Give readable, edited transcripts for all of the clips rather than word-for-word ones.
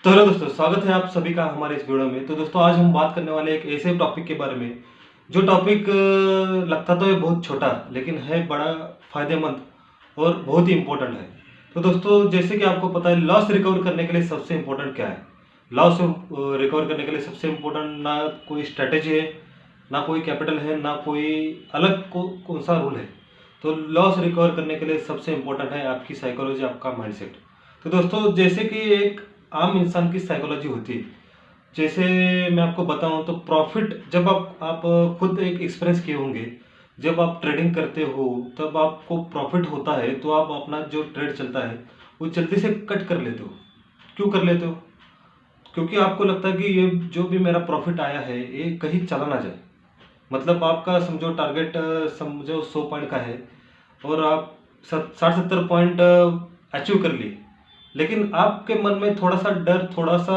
तो हेलो दोस्तों, स्वागत है आप सभी का हमारे इस वीडियो में। तो दोस्तों, आज हम बात करने वाले एक ऐसे टॉपिक के बारे में जो टॉपिक लगता तो है बहुत छोटा, लेकिन है बड़ा फायदेमंद और बहुत ही इम्पोर्टेंट है। तो दोस्तों, जैसे कि आपको पता है, लॉस रिकवर करने के लिए सबसे इम्पोर्टेंट क्या है? लॉस रिकवर करने के लिए सबसे इम्पोर्टेंट ना कोई स्ट्रैटेजी है, ना कोई कैपिटल है, ना कोई अलग कौन सा रूल है। तो लॉस रिकवर करने के लिए सबसे इम्पोर्टेंट है आपकी साइकोलॉजी, आपका माइंडसेट। तो दोस्तों, जैसे कि एक आम इंसान की साइकोलॉजी होती है, जैसे मैं आपको बताऊं तो प्रॉफिट जब आप खुद एक एक्सपीरियंस किए होंगे, जब आप ट्रेडिंग करते हो तब आपको प्रॉफिट होता है तो आप अपना जो ट्रेड चलता है वो जल्दी से कट कर लेते हो। क्यों कर लेते हो? क्योंकि आपको लगता है कि ये जो भी मेरा प्रॉफिट आया है ये कहीं चला ना जाए। मतलब आपका समझो टारगेट समझो 100 पॉइंट का है और आप 60-70 पॉइंट अचीव कर लिए, लेकिन आपके मन में थोड़ा सा डर, थोड़ा सा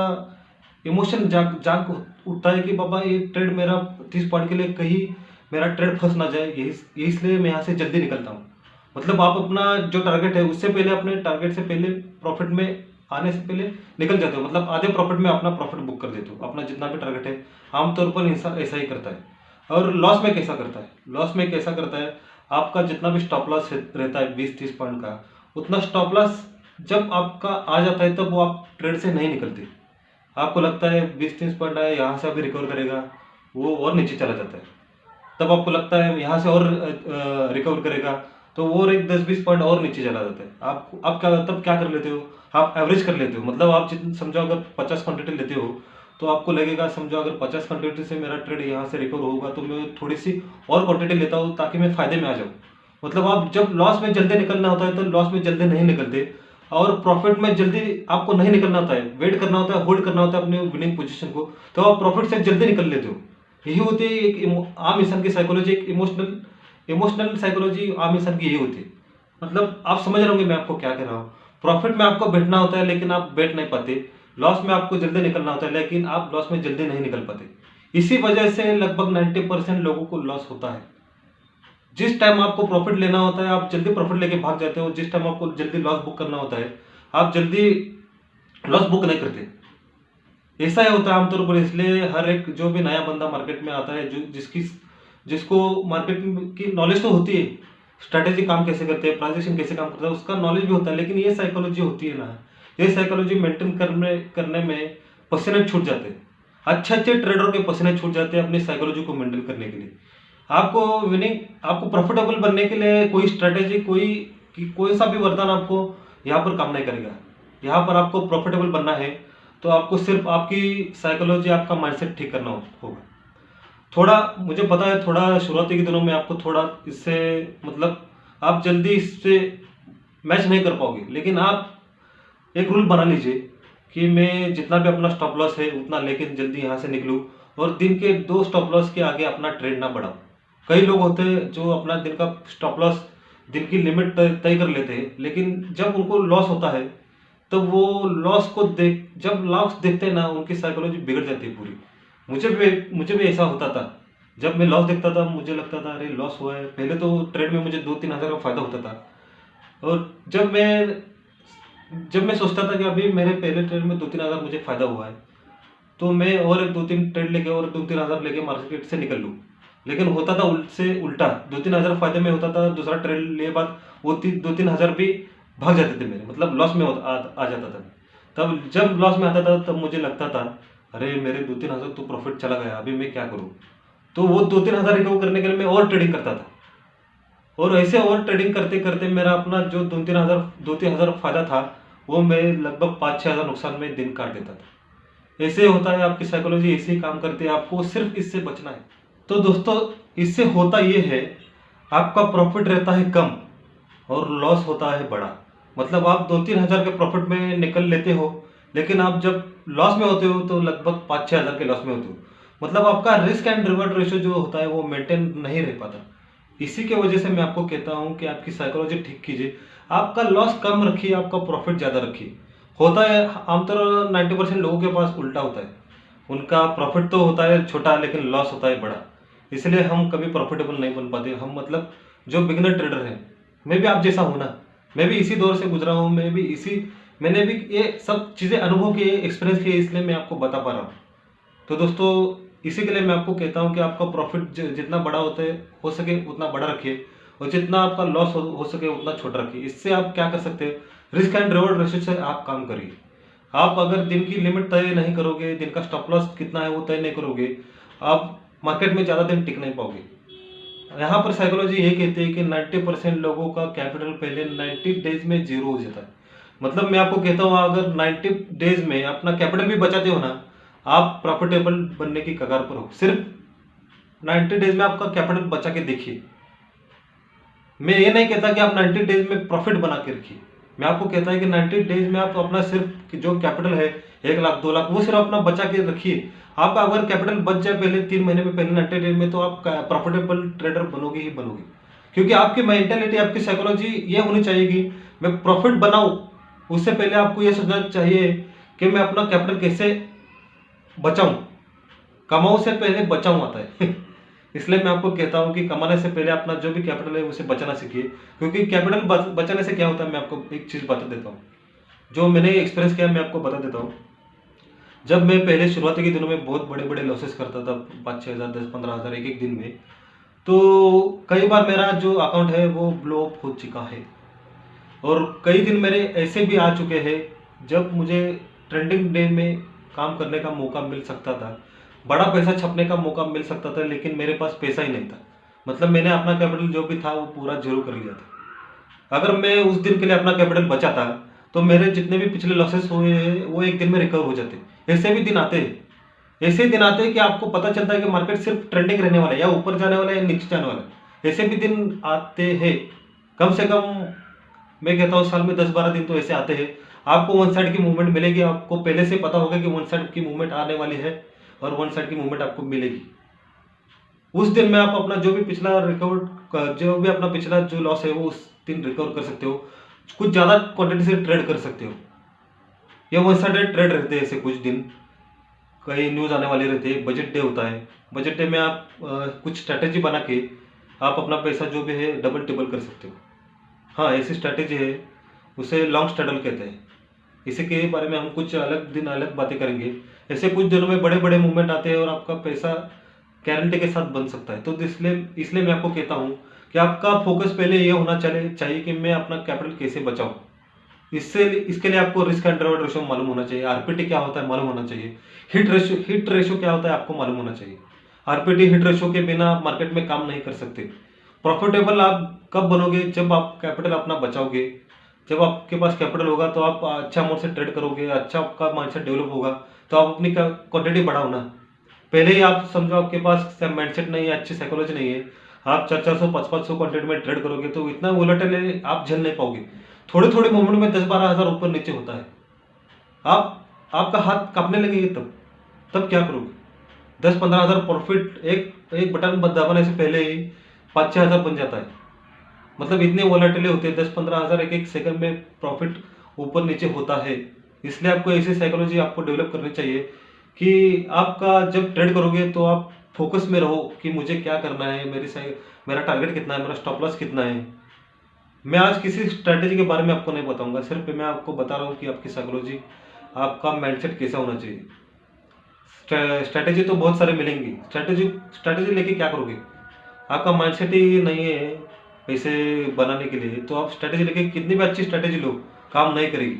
इमोशन जाग जाग उठता है कि बाबा ये ट्रेड मेरा 30 पॉइंट के लिए कहीं मेरा ट्रेड फंस ना जाए, यही इसलिए मैं यहाँ से जल्दी निकलता हूँ। मतलब आप अपना जो टारगेट है उससे पहले, अपने टारगेट से पहले, प्रॉफिट में आने से पहले निकल जाते हो। मतलब आधे प्रॉफिट में अपना प्रॉफिट बुक कर देते हो, अपना जितना भी टारगेट है। आमतौर पर इंसान ऐसा ही करता है। और लॉस में कैसा करता है? लॉस में कैसा करता है, आपका जितना भी स्टॉप लॉस रहता है 20-30 पॉइंट का, उतना स्टॉप लॉस जब आपका आ जाता है तब वो आप ट्रेड से नहीं निकलते। आपको लगता है 20-30 पॉइंट आया, यहाँ से अभी रिकवर करेगा, वो और नीचे चला जाता है। तब आपको लगता है यहाँ से और रिकवर करेगा, तो वो एक 10-20 पॉइंट और नीचे चला जाता है। आप क्या तब क्या कर लेते हो? आप एवरेज कर लेते हो। मतलब आप जितने समझो अगर 50 क्वांटिटी लेते हो तो आपको लगेगा, समझो अगर 50 क्वांटिटी से मेरा ट्रेड यहाँ से रिकवर होगा तो मैं थोड़ी सी और क्वांटिटी लेता हूँ ताकि मैं फायदे में आ जाऊँ। मतलब आप जब लॉस में जल्दी निकलना होता है तो लॉस में जल्दी नहीं निकलते, और प्रॉफिट में जल्दी आपको नहीं निकलना होता है, वेट करना होता है, होल्ड करना होता है अपने विनिंग पोजीशन को, तो आप प्रॉफिट से जल्दी निकल लेते हो। यही होती है एक आम इंसान की साइकोलॉजी, एक इमोशनल इमोशनल साइकोलॉजी आम इंसान की यही होती है। मतलब आप समझ रहे होंगे मैं आपको क्या कह रहा हूँ। प्रॉफिट में आपको बैठना होता है लेकिन आप बैठ नहीं पाते, लॉस में आपको जल्दी निकलना होता है लेकिन आप लॉस में जल्दी नहीं निकल पाते। इसी वजह से लगभग 90% लोगों को लॉस होता है। जिस टाइम आपको प्रॉफिट लेना होता है आप जल्दी प्रॉफिट लेके भाग जाते हो, जिस टाइम आपको जल्दी लॉस बुक करना होता है आप जल्दी लॉस बुक नहीं करते। ऐसा ही होता है आमतौर पर। इसलिए हर एक जो भी नया बंदा मार्केट में आता है, जो जिसको मार्केट की नॉलेज तो होती है, स्ट्रैटेजी काम कैसे करते हैं, प्राइजेशन कैसे काम करता है, उसका नॉलेज भी होता है, लेकिन ये साइकोलॉजी होती है ना, ये साइकोलॉजी मेंटेन करने में पसीने छूट जाते हैं। अच्छे अच्छे ट्रेडर के पसीने छूट जाते हैं अपनी साइकोलॉजी को मेंटेन करने के लिए। आपको प्रॉफिटेबल बनने के लिए कोई स्ट्रैटेजी, कोई सा भी वरदान आपको यहाँ पर काम नहीं करेगा। यहाँ पर आपको प्रॉफिटेबल बनना है तो आपको सिर्फ आपकी साइकोलॉजी, आपका माइंडसेट ठीक करना होगा। थोड़ा मुझे पता है, थोड़ा शुरुआती के दिनों में आपको थोड़ा इससे मतलब आप जल्दी इससे मैच नहीं कर पाओगे, लेकिन आप एक रूल बना लीजिए कि मैं जितना भी अपना स्टॉप लॉस है उतना लेके जल्दी यहाँ से निकलूँ, और दिन के 2 स्टॉप लॉस के आगे अपना ट्रेड ना बढ़ाओ। कई लोग होते हैं जो अपना दिन का स्टॉप लॉस, दिन की लिमिट तय कर लेते हैं, लेकिन जब उनको लॉस होता है तो वो लॉस को जब लॉस देखते हैं ना, उनकी साइकोलॉजी बिगड़ जाती है पूरी। मुझे भी ऐसा होता था। जब मैं लॉस देखता था मुझे लगता था अरे लॉस हुआ है। पहले तो ट्रेड में मुझे 2-3 हज़ार का फायदा होता था, और जब मैं सोचता था कि अभी मेरे पहले ट्रेड में 2-3 हज़ार मुझे फायदा हुआ है, तो मैं और 2-3 ट्रेड लेके और 2-3 हज़ार लेके मार्केट से निकल लूँ। लेकिन होता था उल्टा, 2-3 हज़ार फायदे में होता था, दूसरा ट्रेड लिए बाद वो 2-3 हज़ार भी भाग जाते थे मेरे, मतलब लॉस में आ जाता था। तब जब लॉस में आता था तब मुझे लगता था अरे मेरे 2-3 हज़ार तो प्रॉफिट चला गया, अभी मैं क्या करूँ? तो वो 2-3 हज़ार रिकवर करने के लिए मैं और ट्रेडिंग करता था, और ऐसे और ट्रेडिंग करते करते मेरा अपना जो 2-3 हज़ार फायदा था वो मैं लगभग 5-6 हज़ार नुकसान में दिन काट देता था। ऐसे होता है, आपकी साइकोलॉजी ऐसे ही काम करती है, आपको सिर्फ इससे बचना है। तो दोस्तों, इससे होता ये है, आपका प्रॉफिट रहता है कम और लॉस होता है बड़ा। मतलब आप 2-3 हज़ार के प्रॉफिट में निकल लेते हो, लेकिन आप जब लॉस में होते हो तो लगभग 5-6 हज़ार के लॉस में होते हो। मतलब आपका रिस्क एंड रिवॉर्ड रेशियो जो होता है वो मेंटेन नहीं रह पाता। इसी के वजह से मैं आपको कहता हूँ कि आपकी साइकोलॉजी ठीक कीजिए, आपका लॉस कम रखिए, आपका प्रॉफिट ज़्यादा रखिए। होता है आमतौर 90% लोगों के पास उल्टा होता है, उनका प्रॉफिट तो होता है छोटा लेकिन लॉस होता है बड़ा। इसलिए हम कभी प्रॉफिटेबल नहीं बन पाते। हम मतलब जो बिगिनर ट्रेडर हैं, मैं भी आप जैसा हूँ ना, मैं भी इसी दौर से गुजरा हूँ, मैं भी इसी मैंने भी ये सब चीज़ें अनुभव किए, एक्सपीरियंस किए, इसलिए मैं आपको बता पा रहा हूँ। तो दोस्तों, इसी के लिए मैं आपको कहता हूँ कि आपका प्रॉफिट जितना बड़ा होता है, हो सके उतना बड़ा रखिए, और जितना आपका लॉस हो सके उतना छोटा रखिए। इससे आप क्या कर सकते हैं, रिस्क एंड रिवॉर्ड रेशियो से आप काम करिए। आप अगर दिन की लिमिट तय नहीं करोगे, दिन का स्टॉप लॉस कितना है वो तय नहीं करोगे, आप मार्केट में ज़्यादा दिन टिक नहीं पाओगे। यहाँ पर साइकोलॉजी ये कहती है कि 90% लोगों का कैपिटल पहले 90 डेज में जीरो हो जाता है। मतलब मैं आपको कहता हूँ, अगर 90 डेज में अपना कैपिटल भी बचाते हो ना, आप प्रॉफिटेबल बनने की कगार पर हो। सिर्फ 90 डेज में आपका कैपिटल बचा के देखिए। मैं ये नहीं कहता कि आप 90 डेज में प्रॉफिट बना के रखिए। मैं आपको कहता है कि 90 डेज में आप अपना सिर्फ जो कैपिटल है 1 लाख 2 लाख, वो सिर्फ अपना बचा के रखिए। आपका अगर कैपिटल बच जाए पहले 3 महीने में, पहले 90 डेज में, तो आप प्रॉफिटेबल ट्रेडर बनोगे ही बनोगे। क्योंकि आपकी मेंटेलिटी, आपकी साइकोलॉजी ये होनी चाहिए कि मैं प्रॉफिट बनाऊं। उससे पहले आपको ये सोचना चाहिए कि मैं अपना कैपिटल कैसे बचाऊं। कमाऊं से पहले बचाऊं आता है। इसलिए मैं आपको कहता हूं कि कमाने से पहले अपना जो भी कैपिटल है उसे बचाना सीखिए। क्योंकि कैपिटल बचाने से क्या होता है, मैं आपको एक चीज़ बता देता हूँ। जो मैंने एक्सपीरियंस किया, मैं आपको बता देता हूँ। जब मैं पहले शुरुआती के दिनों में बहुत बड़े बड़े लॉसेस करता था, 5-6 हज़ार, 10-15 हज़ार एक एक दिन में, तो कई बार मेरा जो अकाउंट है वो ब्लो अप हो चुका है। और कई दिन मेरे ऐसे भी आ चुके हैं जब मुझे ट्रेंडिंग डे में काम करने का मौका मिल सकता था, बड़ा पैसा छपने का मौका मिल सकता था, लेकिन मेरे पास पैसा ही नहीं था। मतलब मैंने अपना कैपिटल जो भी था वो पूरा जीरो कर लिया था। अगर मैं उस दिन के लिए अपना कैपिटल बचाता, तो मेरे जितने भी पिछले लॉसेस हुए हैं वो एक दिन में रिकवर हो जाते। ऐसे भी दिन आते हैं, ऐसे दिन आते हैं कि आपको पता चलता है कि मार्केट सिर्फ ट्रेंडिंग रहने वाला है, या ऊपर जाने वाला है या नीचे जाने वाला है। ऐसे भी दिन आते हैं। कम से कम मैं कहता हूँ साल में 10-12 दिन तो ऐसे आते हैं। आपको वन साइड की मूवमेंट मिलेगी, आपको पहले से पता होगा कि वन साइड की मूवमेंट आने वाली है, और वन साइड की मूवमेंट आपको मिलेगी। उस दिन में आप अपना जो भी पिछला रिकवर, जो भी अपना पिछला जो लॉस है वो उस दिन रिकवर कर सकते हो। कुछ ज़्यादा क्वांटिटी से ट्रेड कर सकते हो। ये वन साइडेड ट्रेड रहते हैं ऐसे कुछ दिन। कई न्यूज़ आने वाले रहते हैं, बजट डे होता है। बजट डे में आप कुछ स्ट्रैटेजी बना के आप अपना पैसा जो भी है डबल टिबल कर सकते हो। हाँ, ऐसी स्ट्रैटेजी है, उसे लॉन्ग स्ट्रैडल कहते हैं। इसी के बारे में हम कुछ अलग दिन अलग बातें करेंगे। ऐसे कुछ दिनों में बड़े बड़े मूवमेंट आते हैं और आपका पैसा गारंटी के साथ बन सकता है। तो इसलिए इसलिए मैं आपको कहता हूँ कि आपका फोकस पहले ये होना चाहिए कि मैं अपना कैपिटल कैसे बचाऊँ। इसके लिए आपको रिस्क एंड रिवॉर्ड रेशियो मालूम होना चाहिए, आरपीटी क्या होता है मालूम होना चाहिए, हिट रेशियो क्या होता है आपको मालूम होना चाहिए। आरपीटी हिट रेशियो के बिना आप मार्केट में काम नहीं कर सकते। प्रॉफिटेबल आप कब बनोगे, जब आप कैपिटल अपना बचाओगे। जब आपके पास कैपिटल होगा तो आप अच्छा अमाउंट से ट्रेड करोगे, अच्छा आपका माइंडसेट डेवलप होगा, तो आप अपनी क्वांटिटी बढ़ाओ ना। पहले ही आप समझो आपके पास माइंडसेट नहीं है, अच्छी साइकोलॉजी नहीं है, आप 400-400 500-500 क्वांटिटी में ट्रेड करोगे तो इतना वोलेटाइल है, आप झेल नहीं पाओगे। थोड़े थोड़े मूवमेंट में 10-12 हज़ार ऊपर नीचे होता है। आपका हाथ कांपने लगेगी, तब क्या करोगे। 10-15 हज़ार प्रॉफिट एक एक बटन दबाने से पहले ही 5-6 हज़ार बन जाता है। मतलब इतने वोलेटिलिटी होते हैं, 10-15 हज़ार एक एक सेकंड में प्रॉफिट ऊपर नीचे होता है। इसलिए आपको ऐसी साइकोलॉजी आपको डेवलप करनी चाहिए कि आपका जब ट्रेड करोगे तो आप फोकस में रहो कि मुझे क्या करना है, मेरा टारगेट कितना है, मेरा स्टॉप लॉस कितना है। मैं आज किसी स्ट्रैटेजी के बारे में आपको नहीं बताऊंगा, सिर्फ मैं आपको बता रहा हूँ कि आपकी साइकोलॉजी, आपका माइंडसेट कैसा होना चाहिए। स्ट्रैटेजी तो बहुत सारे मिलेंगी, स्ट्रैटेजी लेके क्या करोगे। आपका माइंडसेट ही नहीं है पैसे बनाने के लिए, तो आप स्ट्रैटेजी लेके कितनी भी अच्छी स्ट्रैटेजी लो, काम नहीं करेगी।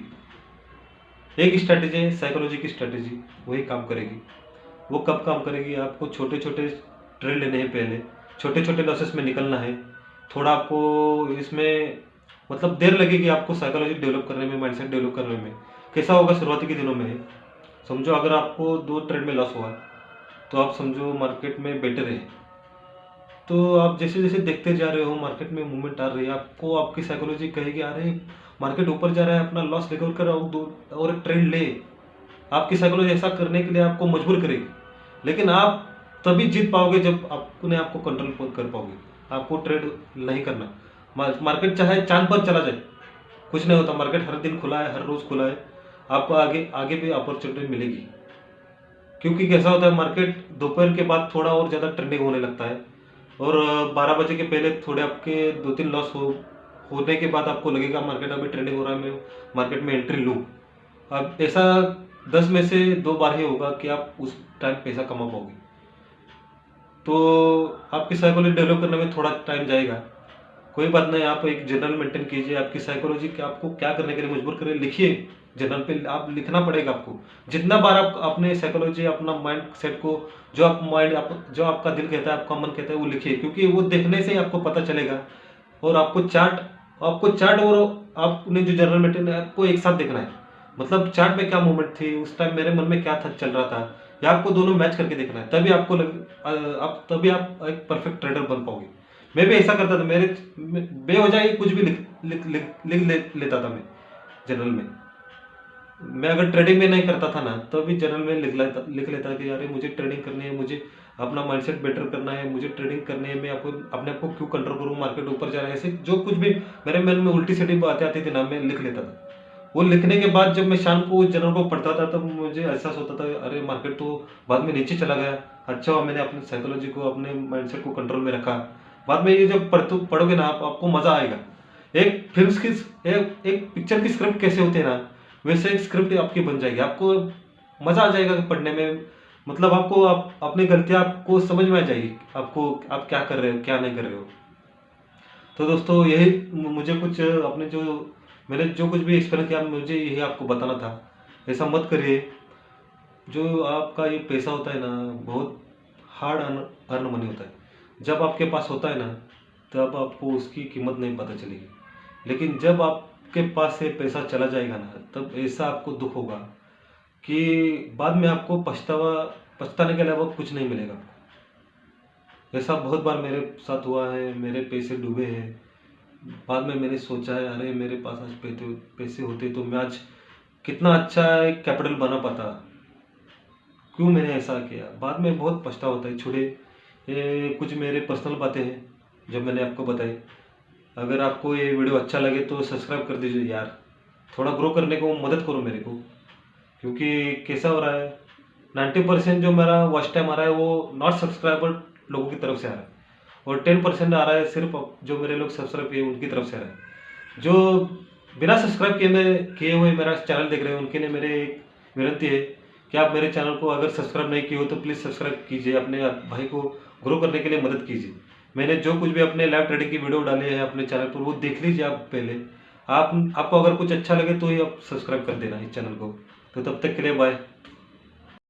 एक स्ट्रैटेजी है साइकोलॉजी की स्ट्रैटेजी, वही काम करेगी। वो कब काम करेगी, आपको छोटे छोटे ट्रेड लेने हैं, पहले छोटे छोटे लॉसेस में निकलना है। थोड़ा आपको इसमें मतलब देर लगेगी आपको साइकोलॉजी डेवलप करने में, माइंडसेट डेवलप करने में। कैसा होगा शुरुआती के दिनों में, समझो अगर आपको 2 ट्रेड में लॉस हुआ तो आप समझो मार्केट में बेटर है। तो आप जैसे जैसे देखते जा रहे हो मार्केट में मूवमेंट आ रही है, आपको आपकी साइकोलॉजी कहेगी अरे मार्केट ऊपर जा रहा है, अपना लॉस रिकवर कर और एक ट्रेड ले। आपकी साइकोलॉजी ऐसा करने के लिए आपको मजबूर करेगी। लेकिन आप तभी जीत पाओगे जब आपने आपको कंट्रोल कर पाओगे। आपको ट्रेड नहीं करना। मार्केट चाहे चांद पर चला जाए, कुछ नहीं होता। मार्केट हर दिन खुला है, हर रोज खुला है, आपको आगे आगे भी अपॉर्चुनिटी मिलेगी। क्योंकि कैसा होता है, मार्केट दोपहर के बाद थोड़ा और ज़्यादा ट्रेंडिंग होने लगता है, और 12 बजे के पहले थोड़े आपके 2-3 लॉस हो होने के बाद आपको लगेगा मार्केट अभी ट्रेंडिंग हो रहा है, मैं मार्केट में एंट्री लूँ। अब ऐसा 10 में से 2 बार ही होगा कि आप उस टाइम पैसा कमा पाओगे। तो आपकी साइकोलॉजी डेवलप करने में थोड़ा टाइम जाएगा, कोई बात नहीं। आप एक जर्नल मेंटेन कीजिए, आपकी साइकोलॉजी कि आपको क्या करने के लिए मजबूर करे, लिखिए। जर्नल पे आप लिखना पड़ेगा आपको। जितना बार आप अपने साइकोलॉजी, अपना माइंड सेट को, जो आप माइंड आप जो आपका दिल कहता है, आपका मन कहता है, वो लिखिए, क्योंकि वो देखने से ही आपको पता चलेगा। और आपको चार्ट और आपने जो जर्नल मेंटेन है आपको एक साथ देखना है। मतलब चार्ट में क्या मूवमेंट थी उस टाइम, मेरे मन में क्या था चल रहा था, या आपको दोनों मैच करके देखना है। तभी आप एक परफेक्ट ट्रेडर बन पाओगे। मैं भी ऐसा करता था, मेरे बेवजह ही कुछ भी लिख लेता था मैं जर्नल में। मैं अगर ट्रेडिंग में नहीं करता था ना, तो भी जर्नल में लिख लेता कि अरे मुझे ट्रेडिंग करनी है, मुझे अपना माइंडसेट बेटर करना है, मुझे ट्रेडिंग करनी है, मैं अपने आप को क्यों कंट्रोल करूँ, मार्केट ऊपर जा रहा है, ऐसे जो कुछ भी मेरे मन में उल्टी सीधी बातें आती थी ना, मैं लिख लेता था। वो लिखने के बाद जब मैं शाम को उस जर्नल को पढ़ता था, तब मुझे एहसास होता था अरे मार्केट तो बाद में नीचे चला गया, अच्छा हुआ मैंने अपनी साइकोलॉजी को, अपने माइंडसेट को कंट्रोल में रखा। बाद में ये जब पढ़ोगे ना आपको मजा आएगा। एक फिल्म की एक पिक्चर की स्क्रिप्ट कैसे होती है ना, वैसे एक स्क्रिप्ट आपकी बन जाएगी, आपको मजा आ जाएगा पढ़ने में। मतलब आपको अपनी गलतियां आपको समझ में आ जाएगी, आपको आप क्या कर रहे हो क्या नहीं कर रहे हो। तो दोस्तों यही मुझे कुछ अपने जो मैंने जो कुछ भी एक्सपीरियंस किया, मुझे यही आपको बताना था। ऐसा मत करिए। जो आपका ये पैसा होता है ना, बहुत हार्ड अर्न मनी होता है। जब आपके पास होता है ना, तब आपको उसकी कीमत नहीं पता चलेगी। लेकिन जब आपके पास से पैसा चला जाएगा ना, तब ऐसा आपको दुख होगा कि बाद में आपको पछताने के अलावा कुछ नहीं मिलेगा। ऐसा बहुत बार मेरे साथ हुआ है, मेरे पैसे डूबे हैं। बाद में मैंने सोचा है अरे मेरे पास आज पैसे होते तो मैं आज कितना अच्छा एक कैपिटल बना पाता, क्यों मैंने ऐसा किया। बाद में बहुत पछतावा होता है। छोड़े, ये कुछ मेरे पर्सनल बातें हैं जो मैंने आपको बताई। अगर आपको ये वीडियो अच्छा लगे तो सब्सक्राइब कर दीजिए यार, थोड़ा ग्रो करने को मदद करो मेरे को। क्योंकि कैसा हो रहा है, 90% जो मेरा वॉच टाइम आ रहा है वो नॉट सब्सक्राइबर लोगों की तरफ से आ रहा है, और 10% आ रहा है सिर्फ जो मेरे लोग सब्सक्राइब किए उनकी तरफ से आ रहा है। जो बिना सब्सक्राइब किए हुए मेरा चैनल देख रहे हैं, उनके लिए मेरे एक विनती है कि आप मेरे चैनल को अगर सब्सक्राइब नहीं किए हो तो प्लीज़ सब्सक्राइब कीजिए, अपने भाई को ग्रो करने के लिए मदद कीजिए। मैंने जो कुछ भी अपने लाइव ट्रेडिंग की वीडियो डाले हैं अपने चैनल पर, वो देख लीजिए आप पहले। आपको अगर कुछ अच्छा लगे तो ही आप सब्सक्राइब कर देना इस चैनल को। तो तब तक के लिए बाय।